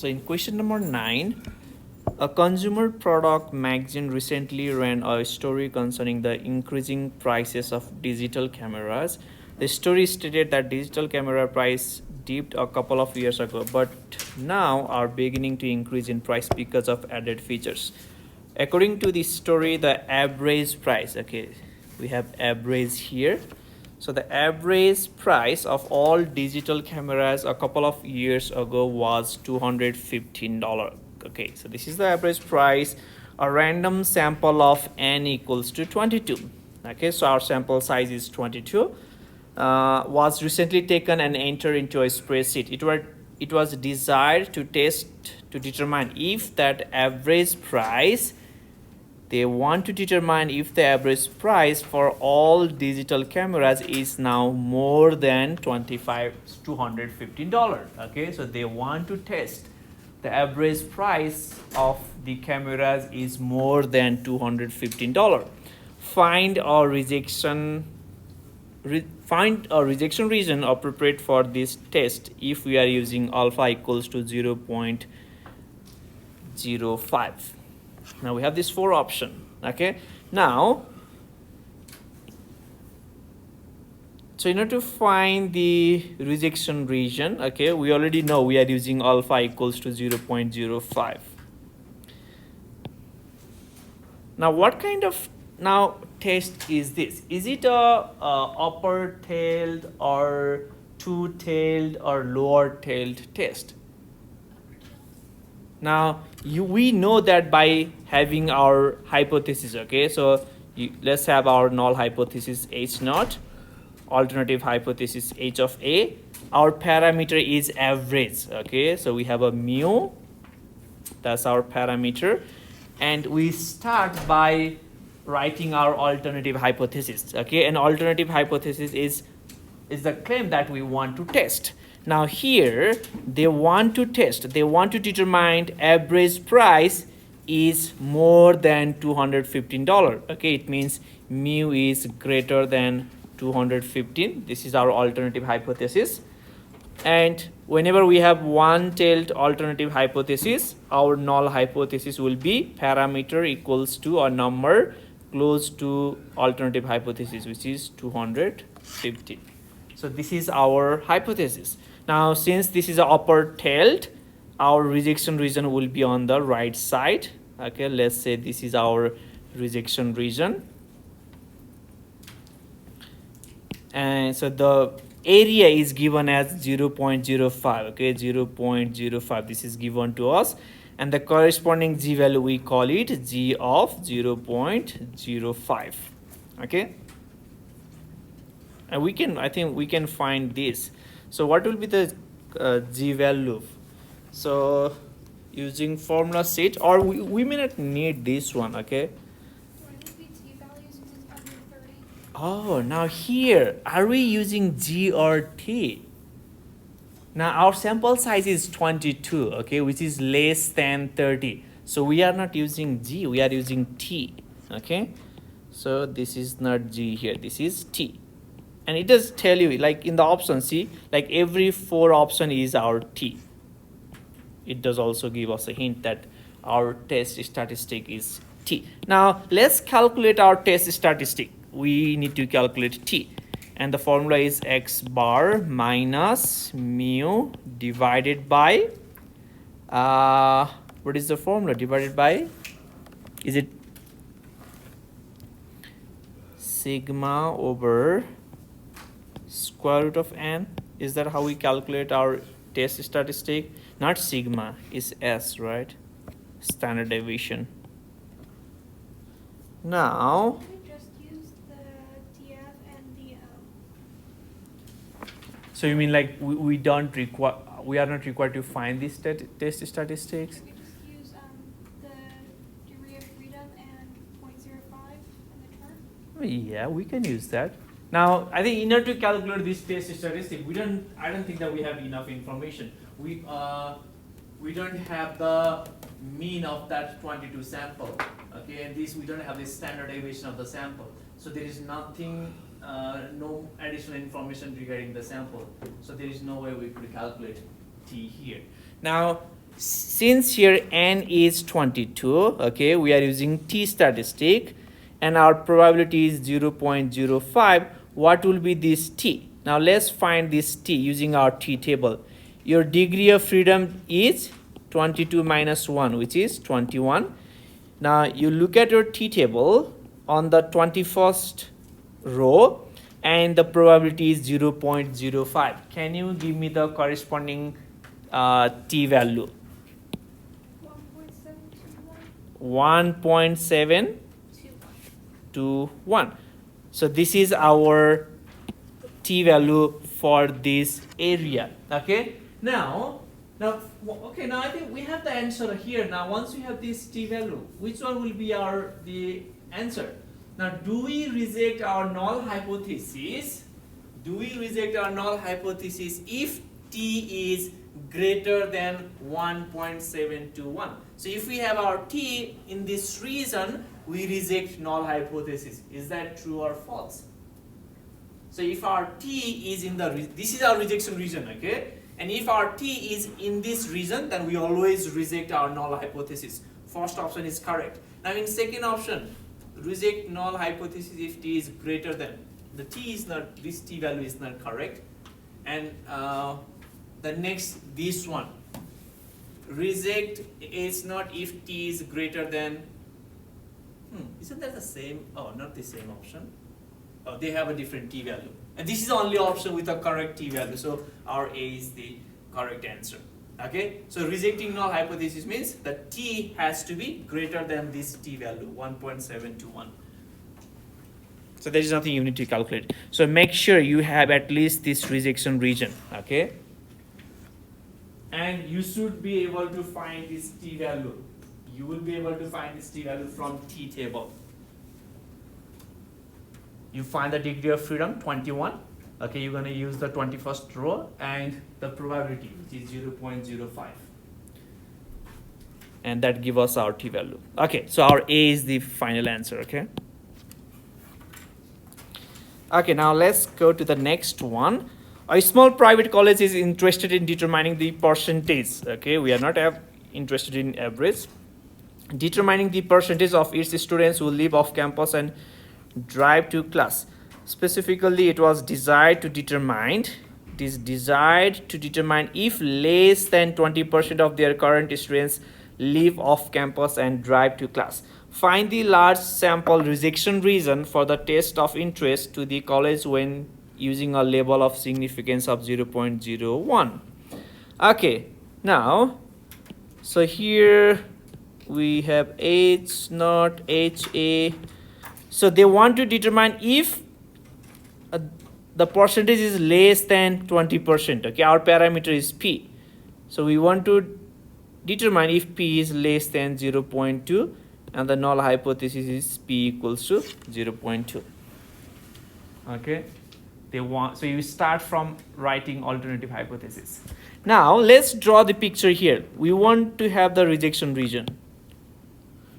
So in question number 9, a consumer product magazine recently ran a story concerning the increasing prices of digital cameras. The story stated that digital camera price dipped a couple of years ago, but now are beginning to increase in price because of added features. According to this story, the average price, okay, we have average here. So the average price of all digital cameras a couple of years ago was $215. Okay, so this is the average price. A random sample of n equals to 22. Okay, so our sample size is 22. Was recently taken and entered into a spreadsheet. It was desired to test to determine if that average price. They want to determine if the average price for all digital cameras is now more than $215. Okay, so they want to test the average price of the cameras is more than $215. Find a rejection region appropriate for this test if we are using alpha equals to 0.05. Now we have this 4 option. Okay, now so in order to find the rejection region, okay, we already know we are using alpha equals to 0.05. Now what kind of test is this? Is it a upper tailed or two tailed or lower tailed test? Now we know that by having our hypothesis. Okay, so let's have our null hypothesis H naught, alternative hypothesis H of A. Our parameter is average. Okay, so we have a mu, that's our parameter, and we start by writing our alternative hypothesis. Okay, and alternative hypothesis is the claim that we want to test. Now here they want to determine average price is more than $215. Okay, it means mu is greater than 215. This is our alternative hypothesis. And whenever we have one-tailed alternative hypothesis, our null hypothesis will be parameter equals to a number close to alternative hypothesis, which is 250. So this is our hypothesis. Now since this is upper tailed, our rejection region will be on the right side. Okay, let's say this is our rejection region, and so the area is given as 0.05. okay, 0.05, this is given to us, and the corresponding g value we call it g of 0.05. okay, and I think we can find this. So what will be the g value? So using formula sheet, or we may not need this one. Okay, oh, now here are we using g or t? Now our sample size is 22, okay, which is less than 30. So we are not using g, we are using t. Okay, so this is not g here, this is t. And it does tell you, like in the option, see, like every 4 option is our t. It does also give us a hint that our test statistic is t. Now let's calculate our test statistic. We need to calculate t, and the formula is x bar minus mu divided by what is the formula? Divided by, is it sigma over square root of n? Is that how we calculate our test statistic? Not sigma, is s, right? Standard deviation. Now so you mean like we are not required to find these test statistics? We just use the degree of freedom and 0.05 in the term? Yeah, we can use that. Now I think in order to calculate this test statistic, I don't think that we have enough information. We don't have the mean of that 22 sample. Okay, and we don't have the standard deviation of the sample. So there is nothing, no additional information regarding the sample. So there is no way we could calculate t here. Now since here n is 22, okay, we are using t statistic and our probability is 0.05. What will be this t? Now let's find this t using our t table. Your degree of freedom is 22 minus 1, which is 21. Now you look at your t table on the 21st row and the probability is 0.05. Can you give me the corresponding t value? 1.7 to 1. So this is our t value for this area. Okay, now I think we have the answer here. Now once we have this t value, which one will be the answer? Now do we reject our null hypothesis? Do we reject our null hypothesis if t is greater than 1.721? So if we have our t in this region, we reject null hypothesis. Is that true or false? So if our t is in this is our rejection region, okay? And if our t is in this region, then we always reject our null hypothesis. First option is correct. Now in second option, reject null hypothesis if t is greater than. The t is not, this t value is not correct. And the next, this one, reject is not if t is greater than, isn't that the same? Oh, not the same option. Oh, they have a different t value. And this is the only option with a correct t value. So our A is the correct answer. Okay, so rejecting null hypothesis means that t has to be greater than this t value, 1.721. So there is nothing you need to calculate. So make sure you have at least this rejection region. Okay, and you should be able to find this t value. You will be able to find this t value from t table. You find the degree of freedom 21. Okay, you're going to use the 21st row and the probability, which is 0.05. And that gives us our t value. Okay, so our A is the final answer. Okay. Okay, now let's go to the next one. A small private college is interested in determining the percentage. Okay, we are not interested in average. Determining the percentage of its students who live off campus and drive to class. Specifically, it was desired to determine if less than 20% of their current students live off campus and drive to class. Find the large sample rejection reason for the test of interest to the college when using a level of significance of 0.01. Okay, now, so here we have H naught, HA. So they want to determine if the percentage is less than 20%. Okay, our parameter is P. So we want to determine if P is less than 0.2 and the null hypothesis is P equals to 0.2. Okay, so you start from writing alternative hypothesis. Now let's draw the picture here. We want to have the rejection region.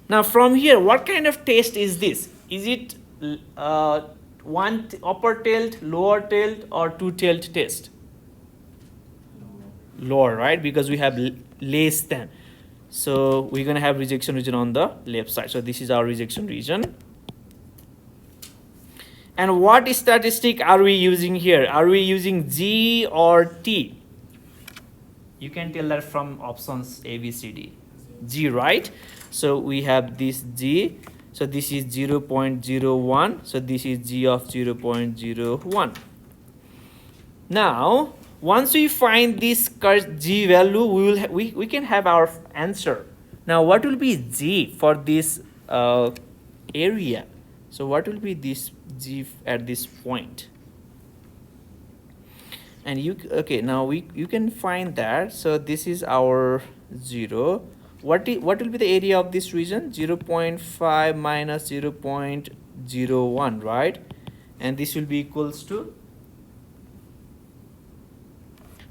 Now from here, what kind of test is this? Is it one upper tailed, lower tailed, or two-tailed test? Lower, right? Because we have less than. So we're going to have rejection region on the left side. So this is our rejection region. And what statistic are we using here? Are we using G or T? You can tell that from options A, B, C, D. G, right? So we have this G. So this is 0.01. So this is G of 0.01. Now, once we find this G value, we can have our answer. Now, what will be G for this area? So what will be this G at this point? And now you can find that. So this is our 0. What will be the area of this region? 0.5 minus 0.01, right? And this will be equals to,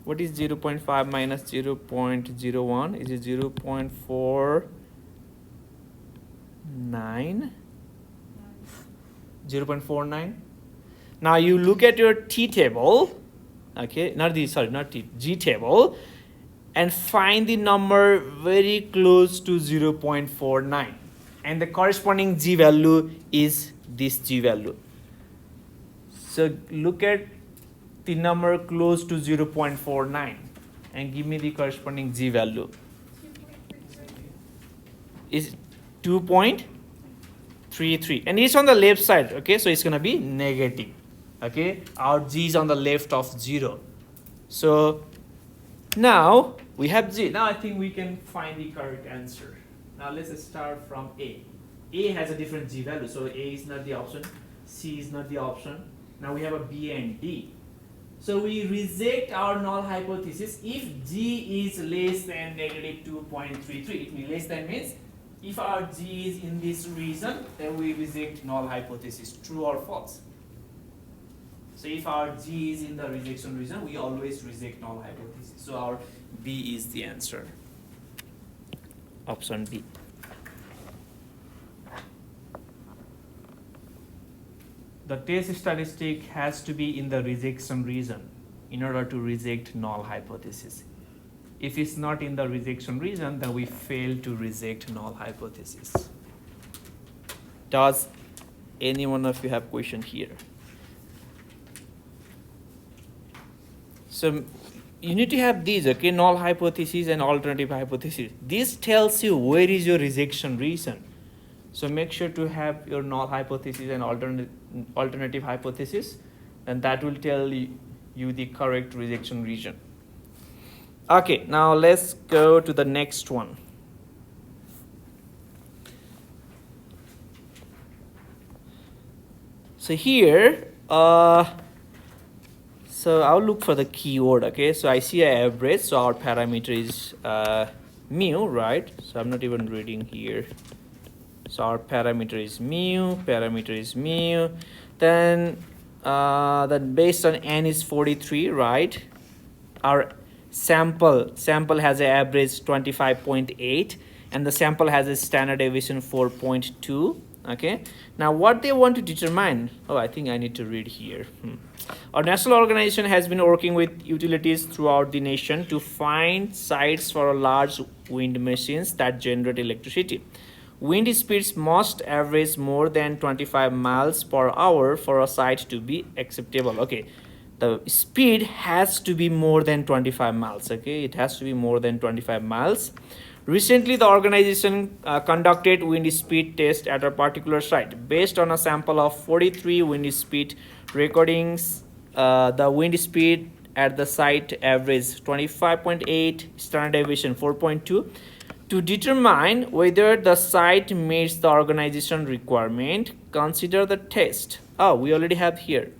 what is 0.5 minus 0.01? Is it 0.49? 0.49. Now you look at your T table. Okay, not T, G table. and find the number very close to 0.49, and the corresponding g value is this g value. So look at the number close to 0.49 and give me the corresponding g value. 2.33. Is 2.33, and it's on the left side, okay, so it's gonna be negative. Okay, our g is on the left of 0. So now we have g. Now I think we can find the correct answer. Now let's start from a. A has a different g value, so a is not the option, c is not the option. Now we have a b and d. So we reject our null hypothesis if g is less than negative 2.33. It means less than means if our g is in this region, then we reject null hypothesis. True or false? So if our g is in the rejection region, we always reject null hypothesis. So our B is the answer. Option B. The test statistic has to be in the rejection region in order to reject null hypothesis. If it's not in the rejection region, then we fail to reject null hypothesis. Does any one of you have question here? So you need to have these, okay, null hypothesis and alternative hypothesis. This tells you where is your rejection region. So make sure to have your null hypothesis and alternative hypothesis, and that will tell you the correct rejection region. Okay, now let's go to the next one. So here, so I'll look for the keyword, okay? So I see an average, so our parameter is mu, right? So I'm not even reading here. So our parameter is mu, Then based on n is 43, right? Our sample has an average 25.8, and the sample has a standard deviation 4.2. Okay, now what they want to determine, I think I need to read here. Our national organization has been working with utilities throughout the nation to find sites for large wind machines that generate electricity. Wind speeds must average more than 25 miles per hour for a site to be acceptable. Okay, the speed has to be more than 25 miles. Okay, it has to be more than 25 miles. Recently, the organization conducted wind speed test at a particular site. Based on a sample of 43 wind speed recordings, the wind speed at the site averaged 25.8, standard deviation 4.2. To determine whether the site meets the organization requirement, consider the test. We already have here.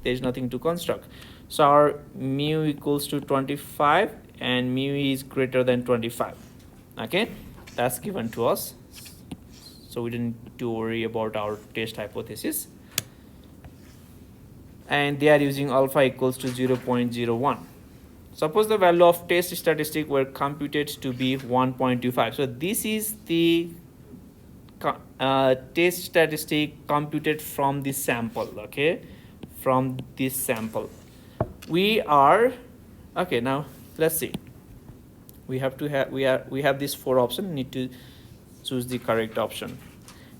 There is nothing to construct. So our mu equals to 25 and mu is greater than 25. Okay, that's given to us. So we didn't need to worry about our test hypothesis. And they are using alpha equals to 0.01. Suppose the value of test statistic were computed to be 1.25. So this is the test statistic computed from this sample, okay? From this sample. We okay, now let's see. We have these 4 options, need to choose the correct option.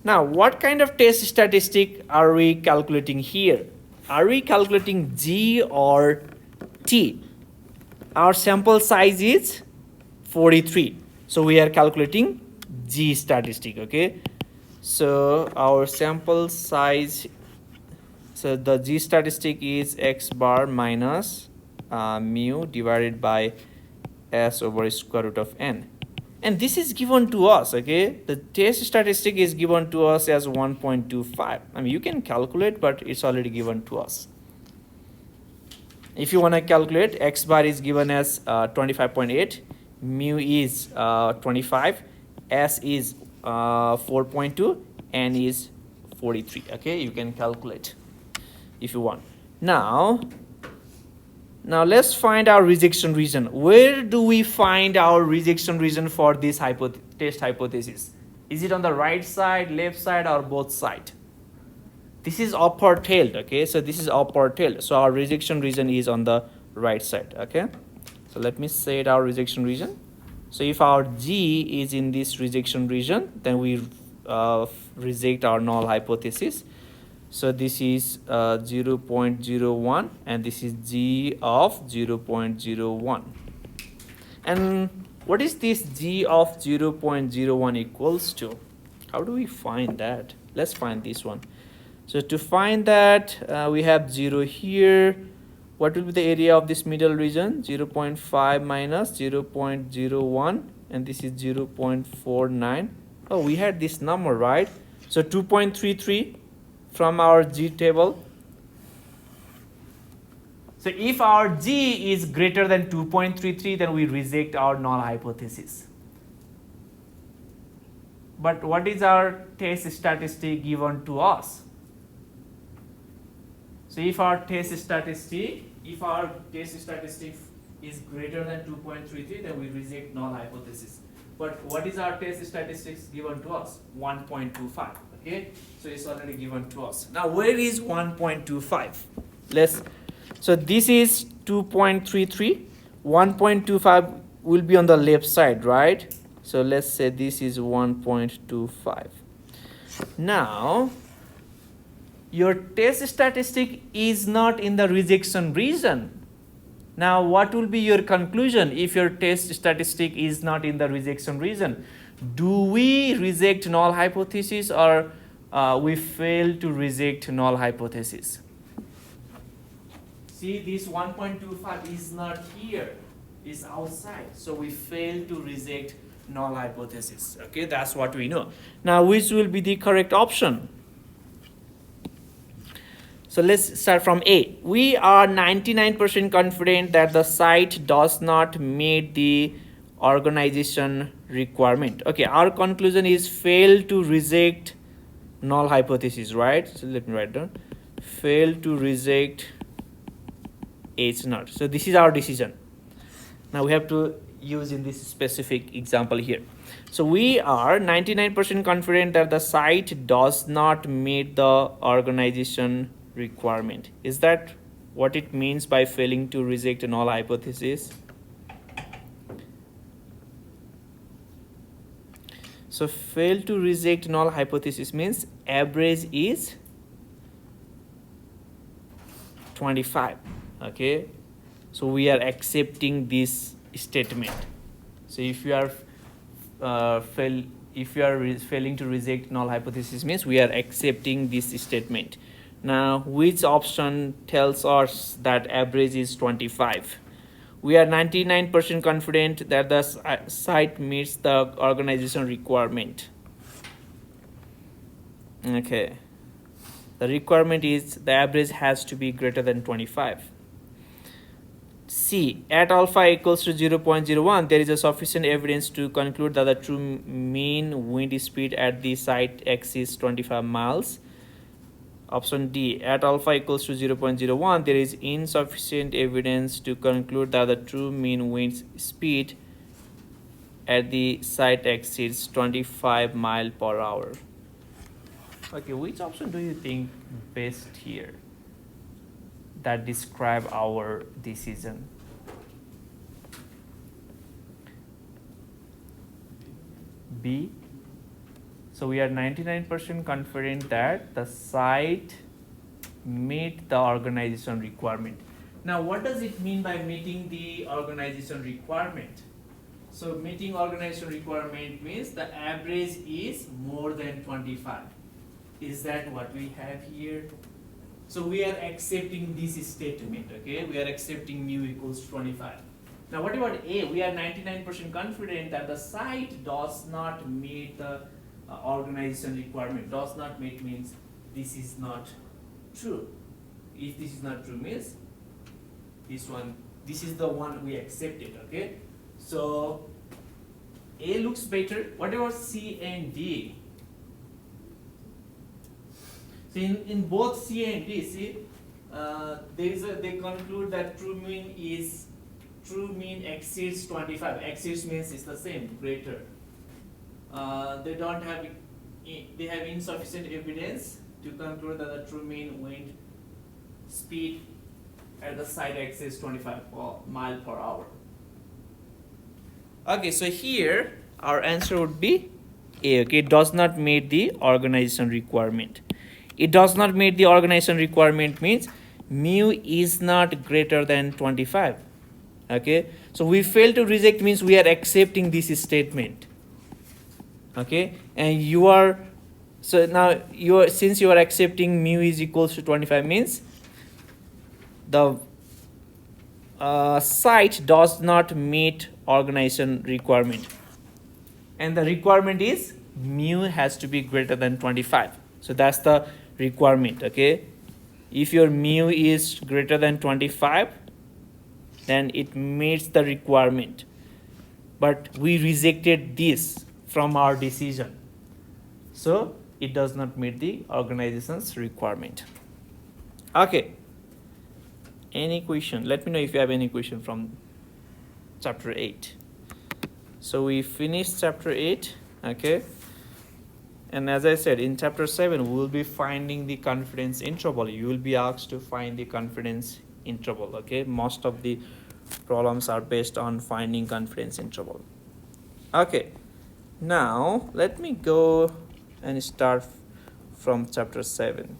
Now, what kind of test statistic are we calculating here? Are we calculating G or T? Our sample size is 43. So we are calculating G statistic, okay? So our sample size, so the G statistic is x bar minus mu divided by s over square root of n. And this is given to us, okay? The test statistic is given to us as 1.25. I mean, you can calculate, but it's already given to us. If you want to calculate, x bar is given as 25.8, mu is 25, s is 4.2, n is 43. Okay, you can calculate if you want. Now let's find our rejection region. Where do we find our rejection region for this test hypothesis? Is it on the right side, left side, or both sides? This is upper tailed, okay? So this is upper tailed. So our rejection region is on the right side, okay? So let me set our rejection region. So if our G is in this rejection region, then we reject our null hypothesis. So this is 0.01 and this is G of 0.01. And what is this G of 0.01 equals to? How do we find that? Let's find this one. So to find that, we have 0 here. What will be the area of this middle region? 0.5 minus 0.01 and this is 0.49. Oh, we had this number, right? So 2.33 from our G table. So if our G is greater than 2.33, then we reject our null hypothesis. But what is our test statistic given to us? So if our test statistic is greater than 2.33, then we reject null hypothesis. But what is our test statistics given to us? 1.25. Okay, so it's already given to us. Now where is 1.25? So this is 2.33. 1.25 will be on the left side, right? So let's say this is 1.25. Now your test statistic is not in the rejection region. Now what will be your conclusion if your test statistic is not in the rejection region? Do we reject null hypothesis or we fail to reject null hypothesis? See, this 1.25 is not here, it's outside. So we fail to reject null hypothesis. Okay, that's what we know. Now which will be the correct option? So let's start from A. We are 99% confident that the site does not meet the organization requirement. Okay, our conclusion is fail to reject null hypothesis, right? So let me write down. Fail to reject H naught. So this is our decision. Now we have to use in this specific example here. So we are 99% confident that the site does not meet the organization requirement. Is that what it means by failing to reject a null hypothesis? So fail to reject null hypothesis means average is 25. Okay, so we are accepting this statement. So if you are failing to reject null hypothesis means we are accepting this statement. Now which option tells us that average is 25? We are 99% confident that the site meets the organization requirement. Okay, the requirement is the average has to be greater than 25. C, at alpha equals to 0.01, there is a sufficient evidence to conclude that the true mean wind speed at the site exceeds 25 miles. Option D, at alpha equals to 0.01, there is insufficient evidence to conclude that the true mean wind speed at the site exceeds 25 miles per hour. Okay, which option do you think best here that describe our decision? B. So we are 99% confident that the site meet the organization requirement. Now what does it mean by meeting the organization requirement? So meeting organization requirement means the average is more than 25. Is that what we have here? So we are accepting this statement, okay? We are accepting mu equals 25. Now what about A? We are 99% confident that the site does not meet the organization requirement. Does not meet means this is not true. If this is not true means this is the one we accepted, okay? So A looks better. What about C and D? So in both C and D, see, they conclude that true mean exceeds 25. Exceeds means it's the same, greater. They have insufficient evidence to conclude that the true mean wind speed at the site exceeds 25 miles per hour. Okay, so here our answer would be A. Okay, it does not meet the organization requirement. It does not meet the organization requirement means mu is not greater than 25. Okay, so we fail to reject means we are accepting this statement. Okay, and you are, so now you are, since you are accepting mu is equals to 25 means the site does not meet organization requirement, and the requirement is mu has to be greater than 25. So that's the requirement. Okay, if your mu is greater than 25, then it meets the requirement, but we rejected this from our decision, so it does not meet the organization's requirement. Okay, any question? Let me know if you have any question from chapter 8. So we finished chapter 8. Okay, and as I said, in chapter 7 we will be finding the confidence interval. You will be asked to find the confidence interval. Okay, most of the problems are based on finding confidence interval. Okay, now let me go and start from chapter 7.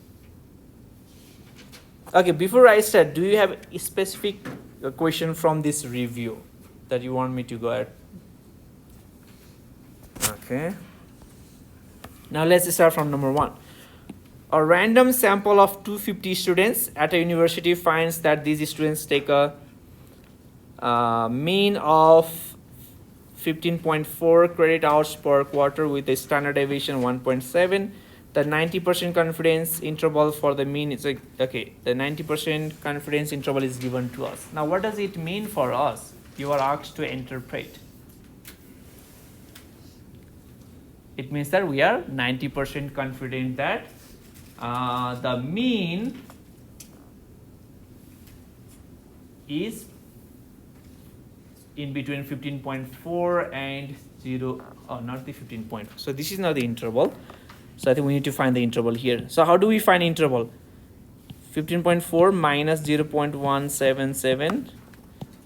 Okay, before I start, do you have a specific question from this review that you want me to go at? Okay, now let's start from number 1. A random sample of 250 students at a university finds that these students take a mean of 15.4 credit hours per quarter with a standard deviation 1.7. The 90% confidence interval for the mean is okay. The 90% confidence interval is given to us. Now, what does it mean for us? You are asked to interpret. It means that we are 90% confident that the mean is in between 15.4 and 0, not the 15.4. So this is not the interval. So I think we need to find the interval here. So how do we find interval? 15.4 minus 0.177,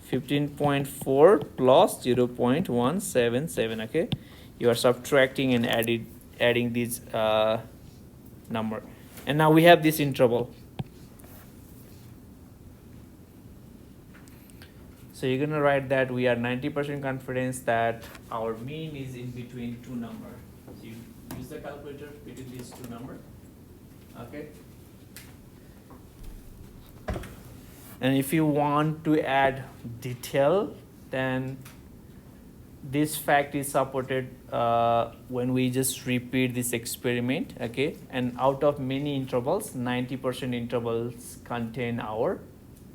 15.4 plus 0.177. Okay, you are subtracting and adding this number, and now we have this interval. So you're gonna write that we are 90% confidence that our mean is in between two numbers. So you use the calculator between these two numbers. Okay. And if you want to add detail, then this fact is supported when we just repeat this experiment. Okay. And out of many intervals, 90% intervals contain our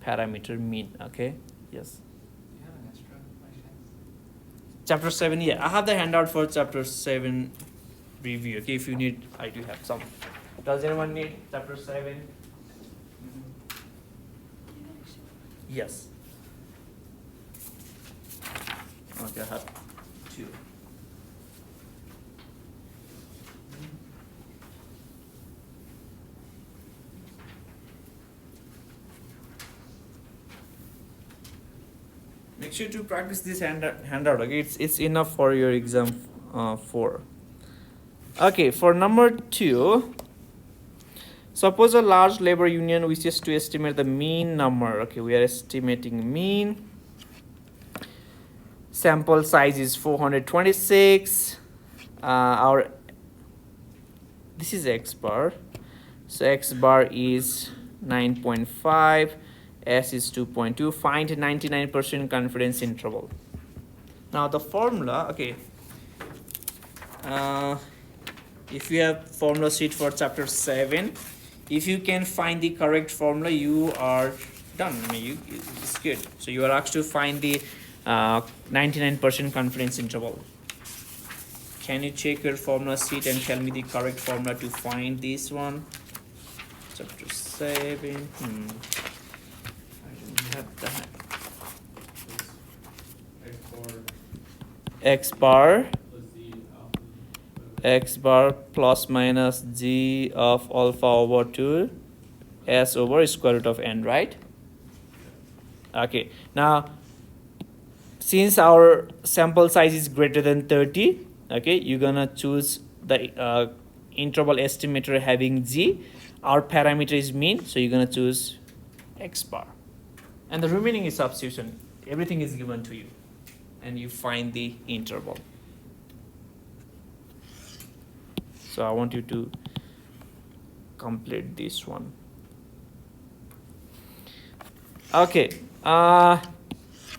parameter mean. Okay. Yes. Chapter 7, yeah, I have the handout for chapter 7 review. Okay, if you need, I do have some. Does anyone need chapter 7? Yes. Okay, I have 2. Make sure to practice this handout. Okay, it's enough for your exam 4. Okay, for number 2, suppose a large labor union wishes to estimate the mean number. Okay, we are estimating mean. Sample size is 426. This is X bar. So X bar is 9.5. S is 2.2. Find 99% confidence interval. Now the formula, okay. If you have formula sheet for chapter 7, if you can find the correct formula, you are done. I mean, it's good. So you are asked to find the 99% confidence interval. Can you check your formula sheet and tell me the correct formula to find this one? Chapter 7. X bar plus minus g of alpha over 2 s over square root of n, right? Okay, now since our sample size is greater than 30, okay, you're gonna choose the interval estimator having G. Our parameter is mean, so you're gonna choose X bar. And the remaining is substitution. Everything is given to you. And you find the interval. So I want you to complete this one. Okay.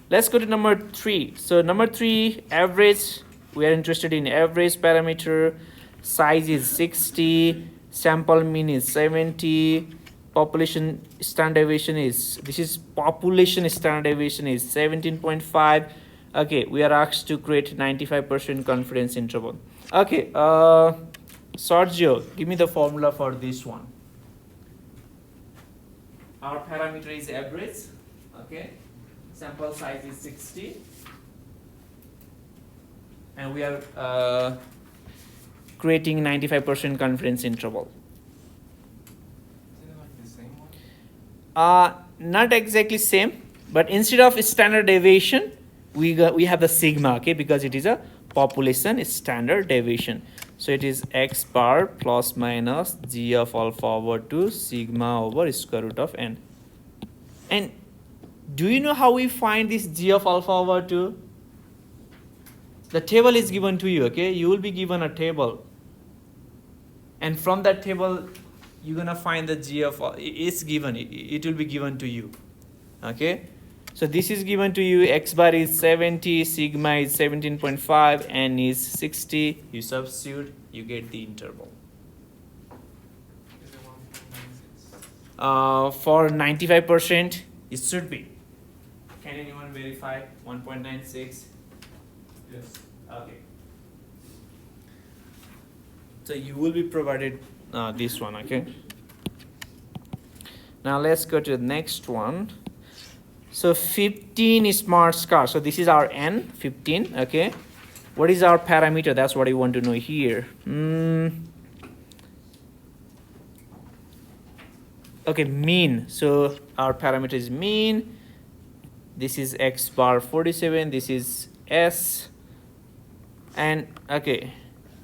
Let's go to number 3. So number 3, average. We are interested in average parameter. Size is 60. Sample mean is 70. Population standard deviation is, this is population standard deviation is 17.5. Okay, we are asked to create 95% confidence interval. Okay, Sergio, give me the formula for this one. Our parameter is average. Okay, sample size is 60, and we are creating 95% confidence interval. Is it like the same one? Not exactly same, but instead of standard deviation, we have the sigma, okay, because it is a population standard deviation. So it is X bar plus minus G of alpha over 2 sigma over square root of n. And do you know how we find this G of alpha over 2? The table is given to you, okay? You will be given a table. And from that table, you're gonna find the G of, it's given, it will be given to you, okay? So this is given to you, X bar is 70, sigma is 17.5, n is 60. You substitute, you get the interval. Is it 1.96? For 95%, it should be. Can anyone verify 1.96? Yes. Okay. So you will be provided this one, okay? Now let's go to the next one. So 15 smart cars. So this is our n, 15, okay? What is our parameter? That's what I want to know here. Okay, mean. So our parameter is mean. This is X bar 47. This is S. And okay,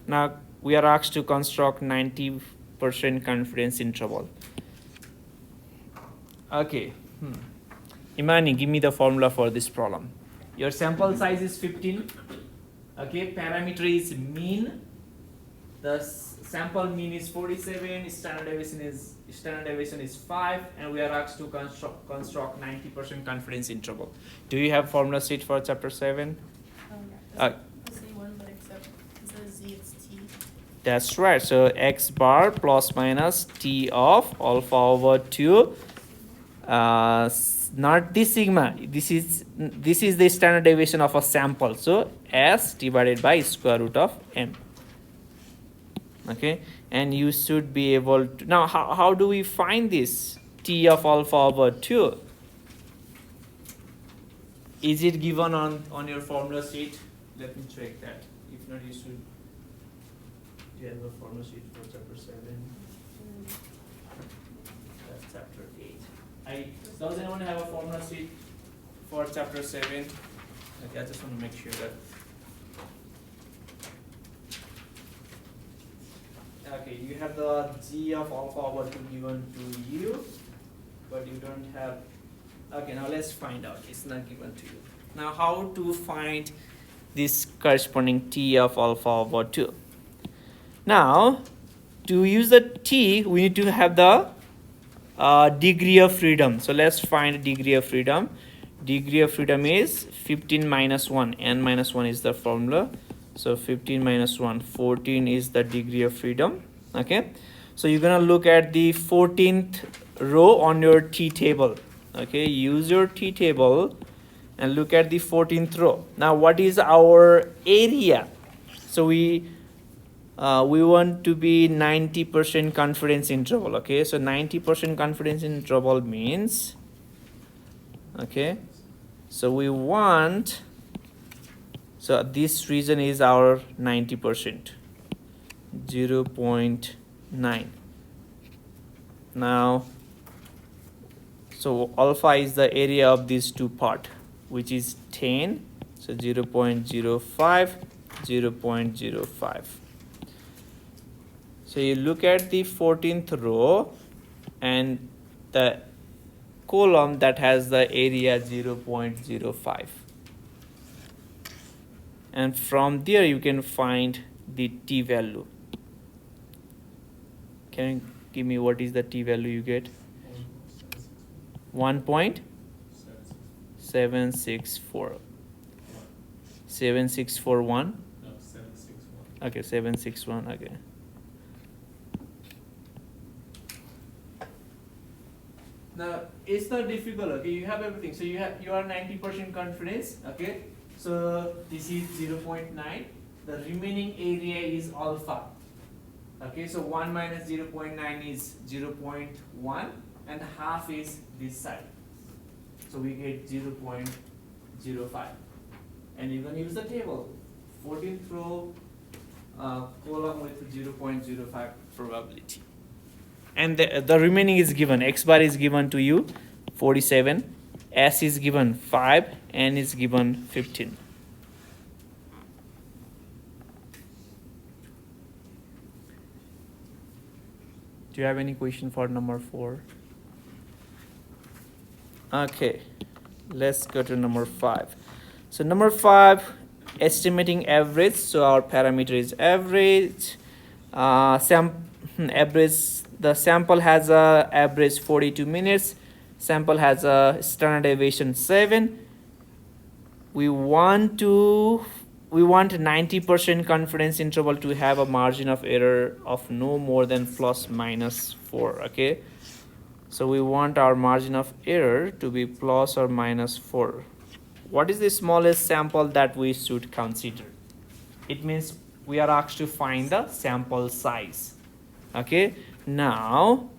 now we are asked to construct 90% confidence interval. Okay. Imani, give me the formula for this problem. Your sample size is 15. Okay, parameter is mean. The sample mean is 47. Standard deviation is 5, and we are asked to construct 90% confidence interval. Do you have formula sheet for chapter 7? Yeah. The same one, but except instead of Z, it's T. That's right. So X bar plus minus T of alpha over 2. Not the sigma. This is the standard deviation of a sample. So S divided by square root of m. Okay, and you should be able to, now how do we find this T of alpha over 2? Is it given on your formula sheet? Let me check that. If not, you should. Do you have a formula sheet for chapter 7? That's chapter 8. Does anyone have a formula sheet for chapter 7? Okay, I just want to make sure that. Okay, you have the G of alpha over 2 given to you, but you don't have. Okay, now let's find out. It's not given to you. Now, how to find this corresponding T of alpha over 2? Now, to use the T, we need to have the degree of freedom. So let's find degree of freedom. Degree of freedom is 15 minus 1. N minus 1 is the formula. So 15 minus 1, 14 is the degree of freedom. Okay. So you're going to look at the 14th row on your T table. Okay. Use your T table and look at the 14th row. Now, what is our area? So we want to be 90% confidence interval. Okay. So 90% confidence interval means, okay, so we want, so this region is our 90%, 0.9. Now, so alpha is the area of these two part, which is 10. So 0.05, 0.05. So you look at the 14th row and the column that has the area 0.05. And from there you can find the t value. Can you give me what is the t value you get? 1.764. 7641. No, 761. Okay, 761. Okay. Now it's not difficult. Okay, you have everything. So you are 90% confidence. Okay, so this is 0.9. The remaining area is alpha. Okay, so 1 minus 0.9 is 0.1 and half is this side. So we get 0.05. And you can use the table. 14th row column with 0.05 probability. And the remaining is given. X bar is given to you 47, S is given 5, N is given 15. Do you have any question for number 4? Okay, let's go to number 5. So number 5, estimating average. So our parameter is average. Average. The sample has a average 42 minutes. Sample has a standard deviation 7. We want 90% confidence interval to have a margin of error of no more than plus minus 4. Okay, so we want our margin of error to be plus or minus 4. What is the smallest sample that we should consider? It means we are asked to find the sample size. Okay, now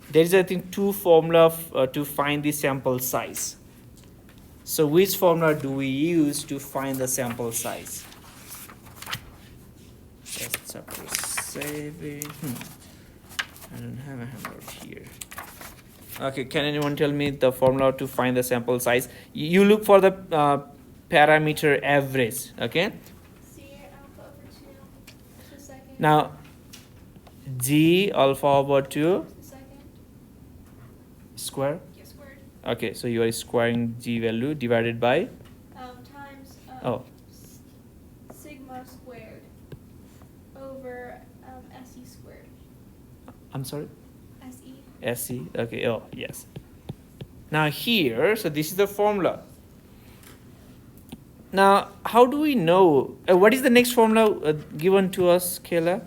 there is I think 2 formula to find the sample size. So which formula do we use to find the sample size? Let's suppose saving. I don't have a handout here. Okay, can anyone tell me the formula to find the sample size? You look for the parameter average. Okay. C alpha over 2 to the second. Now G alpha over 2 To the second. square. Get squared. Okay, so you are squaring G value divided by Times oh sigma squared over SE squared. I'm sorry. SE. SC. Okay. Oh yes. Now here, so this is the formula. Now, how do we know? What is the next formula given to us, Kayla?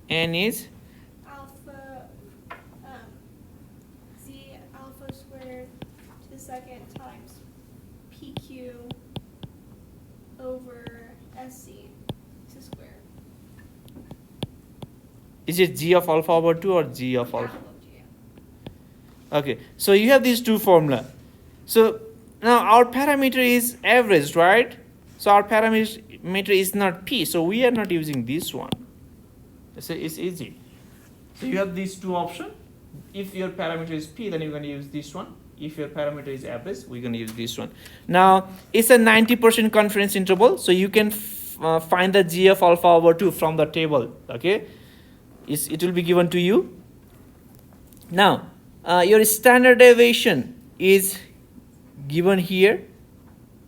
N is Alpha Z alpha squared to the second times PQ over SC to square. it G of alpha over 2 or G of alpha? Half of G. Okay, so you have these two formula. So now our parameter is average, right? So our parameter is not P, so we are not using this one. So it's easy. So you have these two options. If your parameter is P, then you're going to use this one. If your parameter is average, we're going to use this one. Now it's a 90% confidence interval, so you can find the G of alpha over 2 from the table. Okay, it will be given to you. Now your standard deviation is given here.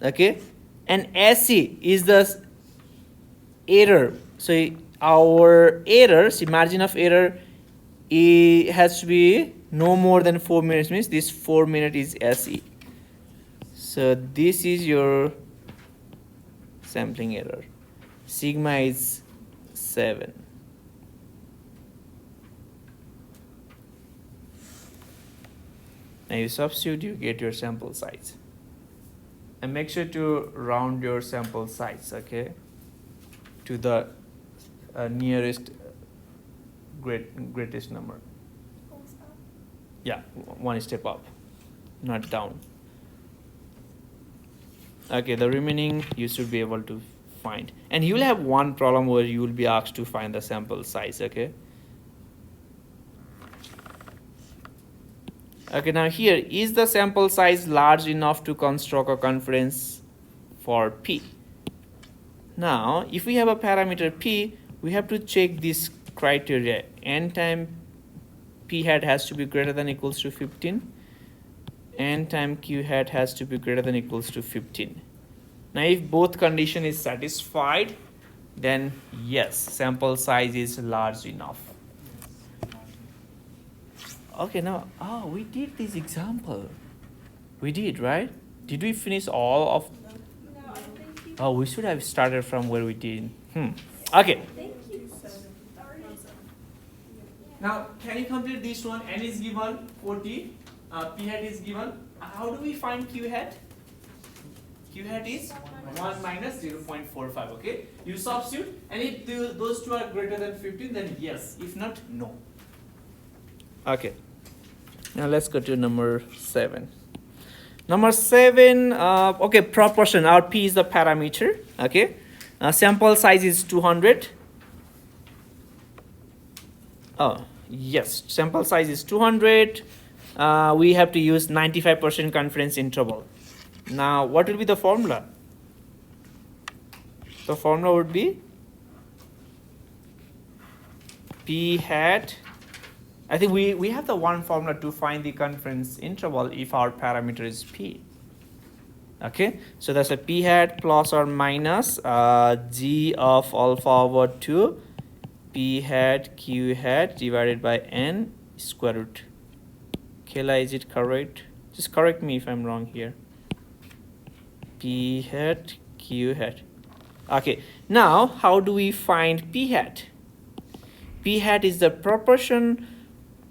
Okay, and SE is the error. So our error, see, margin of error, it has to be no more than 4 minutes, means this 4 minute is SE. So this is your sampling error. Sigma is 7. Now you substitute, you get your sample size. And make sure to round your sample size, okay, to the nearest greatest number. Goes up. Yeah, one step up, not down. Okay, the remaining you should be able to find. And you will have one problem where you will be asked to find the sample size, okay? Okay, now here, is the sample size large enough to construct a confidence for P? Now, if we have a parameter P, we have to check this criteria. N time P hat has to be greater than equals to 15. N time Q hat has to be greater than equals to 15. Now, if both condition is satisfied, then yes, sample size is large enough. Okay, now, we did this example. We did, right? Did we finish all of? No, I think you. Oh, we should have started from where we did. Okay. Thank you. Sorry. Now, can you complete this one? N is given 40. P hat is given. How do we find Q hat? Q hat is 1 minus 0.45. Okay. You substitute, and if those two are greater than 15, then yes. If not, no. Okay. Now let's go to number 7. Number 7. Okay, proportion. Our P is the parameter. Okay. Sample size is 200. Oh, yes. Sample size is 200. We have to use 95% confidence interval. Now, what will be the formula? The formula would be P hat. I think we have the one formula to find the confidence interval if our parameter is P. Okay, so that's a P hat plus or minus G of alpha over 2 P hat Q hat divided by N square root. Kayla, is it correct? Just correct me if I'm wrong here. P hat Q hat. Okay, now how do we find P hat? P hat is the proportion,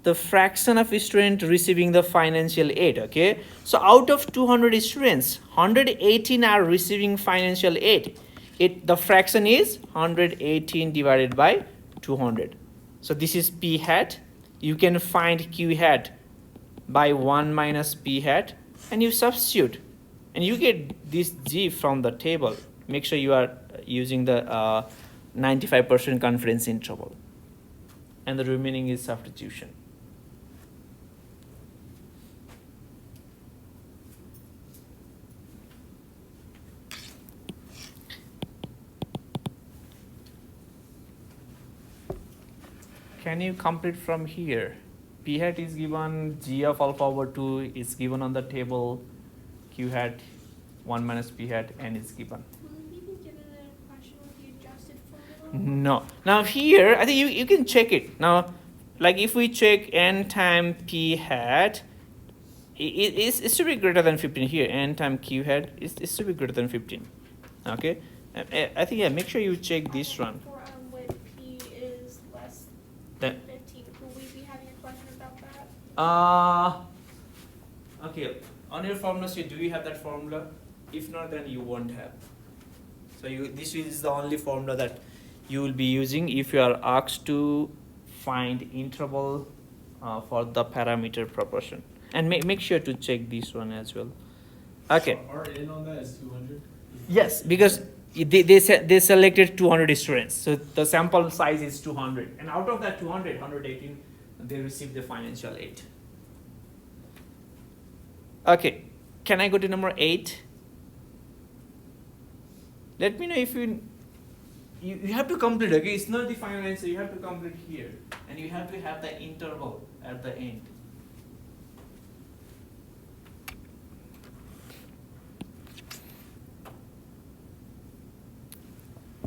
the fraction of students receiving the financial aid. Okay, so out of 200 students, 118 are receiving financial aid. The fraction is 118 divided by 200. So this is P hat. You can find Q hat by 1 minus P hat, and you substitute, and you get this G from the table. Make sure you are using the 95% confidence interval, and the remaining is substitution. Can you complete from here? P hat is given, G of alpha over 2 is given on the table, Q hat 1 minus P hat, N is given. Will we be given a question with the adjusted formula? No. Now here, I think you can check it. Now, like if we check N time P hat, it's to be greater than 15 here. N time Q hat is to be greater than 15. Okay. I think, yeah, make sure you check this one. For when P is less Then, than 15, will we be having a question about that? Okay, on your formula sheet, do you have that formula? If not, then you won't have. So this is the only formula that you will be using if you are asked to find interval for the parameter proportion. And make sure to check this one as well. Okay. Our N on that is 200? Yes, because they selected 200 students. So the sample size is 200. And out of that 200, 118, they received the financial aid. Okay, can I go to number 8? Let me know if you have to complete, okay? It's not the final answer, you have to complete here. And you have to have the interval at the end.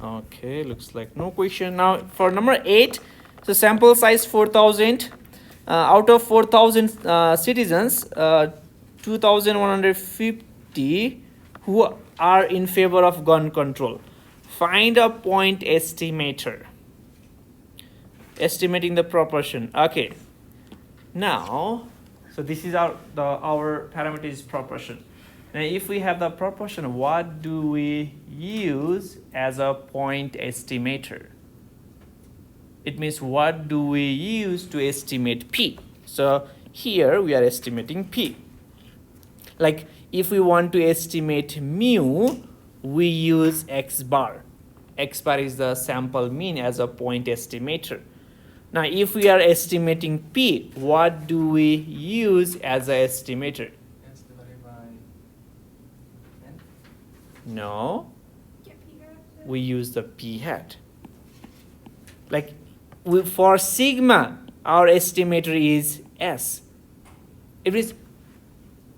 Okay, looks like no question. Now for number 8, so sample size 4,000. Out of 4,000 citizens, 2,150 who are in favor of gun control. Find a point estimator. Estimating the proportion. Okay. Now, so this is our parameter is proportion. Now, if we have the proportion, what do we use as a point estimator? It means what do we use to estimate P? So here we are estimating P. Like if we want to estimate mu, we use X bar. X bar is the sample mean as a point estimator. Now if we are estimating P, what do we use as an estimator? X divided by N? No. Get P graph? we use the p hat. Like for sigma, our estimator is S. It is,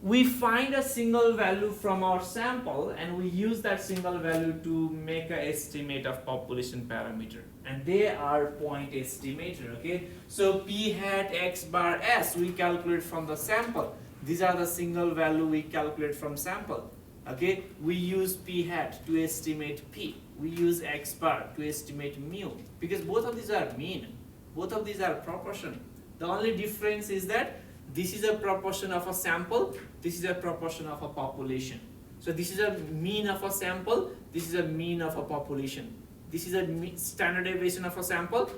we find a single value from our sample and we use that single value to make an estimate of population parameter, and they are point estimator. Okay, so p hat x bar s we calculate from the sample. These are the single value we calculate from sample. Okay, we use p hat to estimate p, we use x bar to estimate mu, because both of these are mean, both of these are proportion. The only difference is that this is a proportion of a sample, this is a proportion of a population. So this is a mean of a sample, this is a mean of a population. This is a standard deviation of a sample,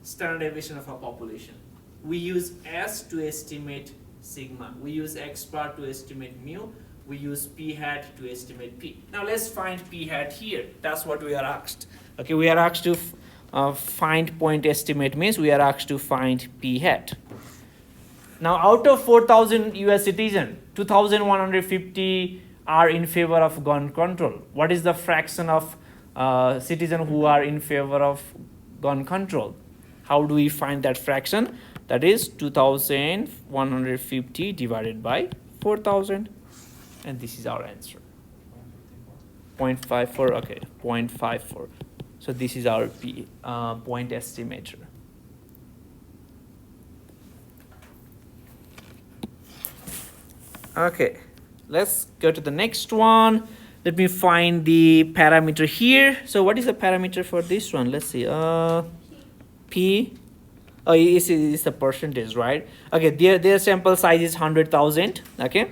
standard deviation of a population. We use S to estimate sigma, we use x bar to estimate mu, we use p hat to estimate p. Now let's find p hat here. That's what we are asked. Okay, we are asked to find point estimate, means we are asked to find p hat. Now out of 4,000 US citizens, 2,150 are in favor of gun control. What is the fraction of citizens who are in favor of gun control? How do we find that fraction? That is 2,150 divided by 4,000. And this is our answer. 0.54, okay, 0.54. So this is our point estimator. Okay, let's go to the next one. Let me find the parameter here. So what is the parameter for this one? Let's see. P. Oh, it's the percentage, right? Okay, their sample size is 100,000. Okay.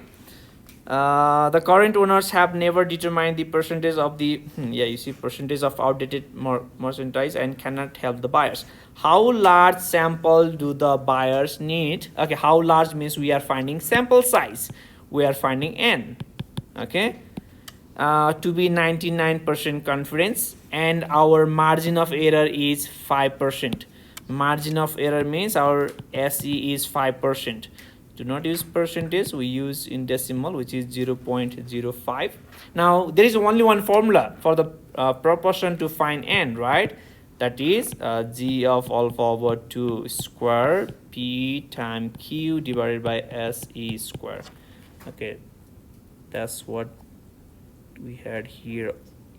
The current owners have never determined the percentage of the percentage of outdated merchandise and cannot help the buyers. How large sample do the buyers need? Okay, how large means we are finding sample size. We are finding n. Okay, to be 99% confidence, and our margin of error is 5%. Margin of error means our SE is 5%. Do not use percentage, we use in decimal, which is 0.05. Now there is only one formula for the proportion to find n, right? That is g of alpha over 2 square p times q divided by se square. Okay, that's what we had here.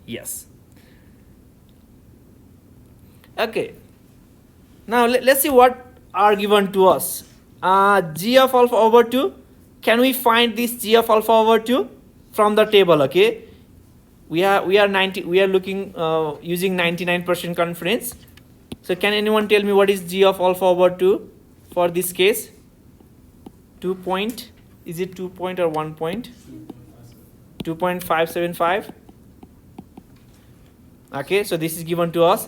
Yes. Okay, now let's see what are given to us. G of alpha over 2. Can we find this g of alpha over 2 from the table? Okay, we are looking using 99% confidence. So can anyone tell me what is g of alpha over 2 for this case? 2 point, is it 2 point or 1 point? 2.575. Okay, so this is given to us.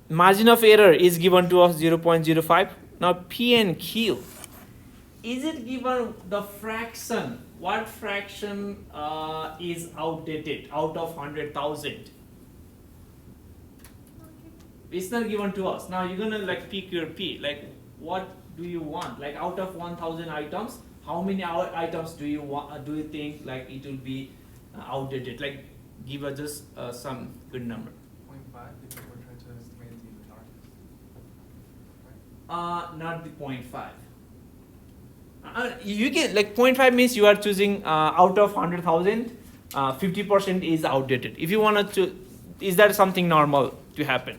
Margin of error is given to us 0.05. Now P and Q, is it given the fraction? What fraction is outdated out of 100,000? It's not given to us. Now you're gonna like pick your P. Like what do you want? Like out of 1,000 items, how many items do you want? Do you think like it will be outdated? Like give us just some good number. 0.5 because we're trying to estimate the darkness. Not the 0.5. You can like 0.5 means you are choosing out of 100,000, 50% is outdated. If you wanted to, is that something normal to happen?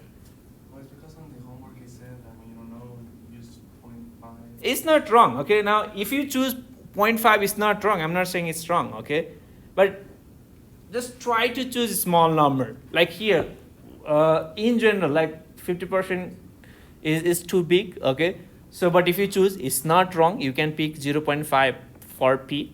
Well, it's because on the homework it said that when you don't know, use 0.5. It's not wrong. Okay, now if you choose 0.5, it's not wrong. I'm not saying it's wrong. Okay, but just try to choose a small number. Like here, in general, like 50% is too big. Okay, so but if you choose, it's not wrong. You can pick 0.5 for P,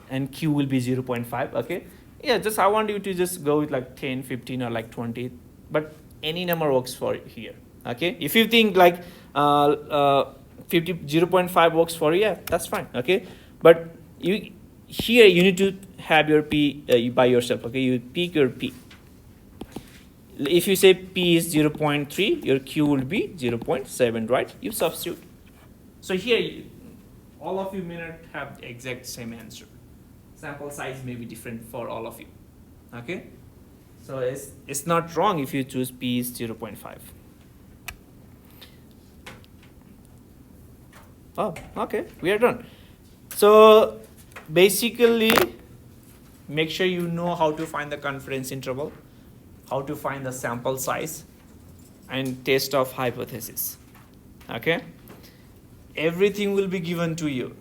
and Q will be 0.5. Okay, yeah. Just I want you to just go with like 10, 15, or like 20, but any number works for here. Okay, if you think like 0.5 works for you, yeah, that's fine. Okay, but you here you need to have your P by yourself. Okay, you pick your P. If you say P is 0.3, your Q will be 0.7, right? You substitute. So here, all of you may not have the exact same answer. Sample size may be different for all of you. Okay? So it's not wrong if you choose P is 0.5. Oh, okay, we are done. So basically, make sure you know how to find the confidence interval, how to find the sample size, and test of hypothesis. Okay, everything will be given to you.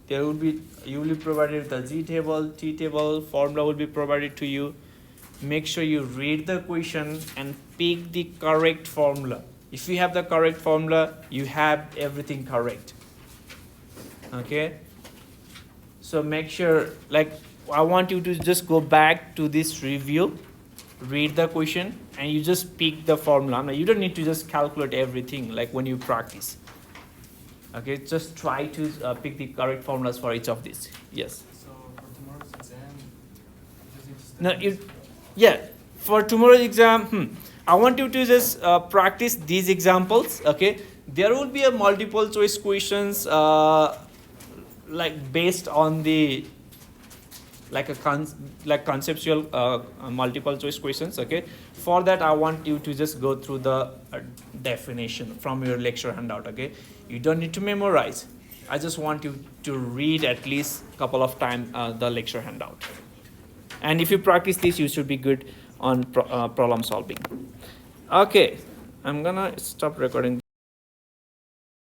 There will be, you will be provided with the G table, T table, formula will be provided to you. Make sure you read the question and pick the correct formula. If you have the correct formula, you have everything correct. Okay, so make sure, like, I want you to just go back to this review, read the question, and you just pick the formula. Now, you don't need to just calculate everything like when you practice. Okay, just try to pick the correct formulas for each of these. Yes. So for tomorrow's exam, you just need to study. No, yeah, for tomorrow's exam, I want you to just practice these examples. Okay, there will be a multiple choice questions like based on the like conceptual multiple choice questions. Okay, for that I want you to just go through the definition from your lecture handout. Okay, you don't need to memorize. I just want you to read at least a couple of times the lecture handout. And if you practice this, you should be good on problem solving. Okay, I'm gonna stop recording.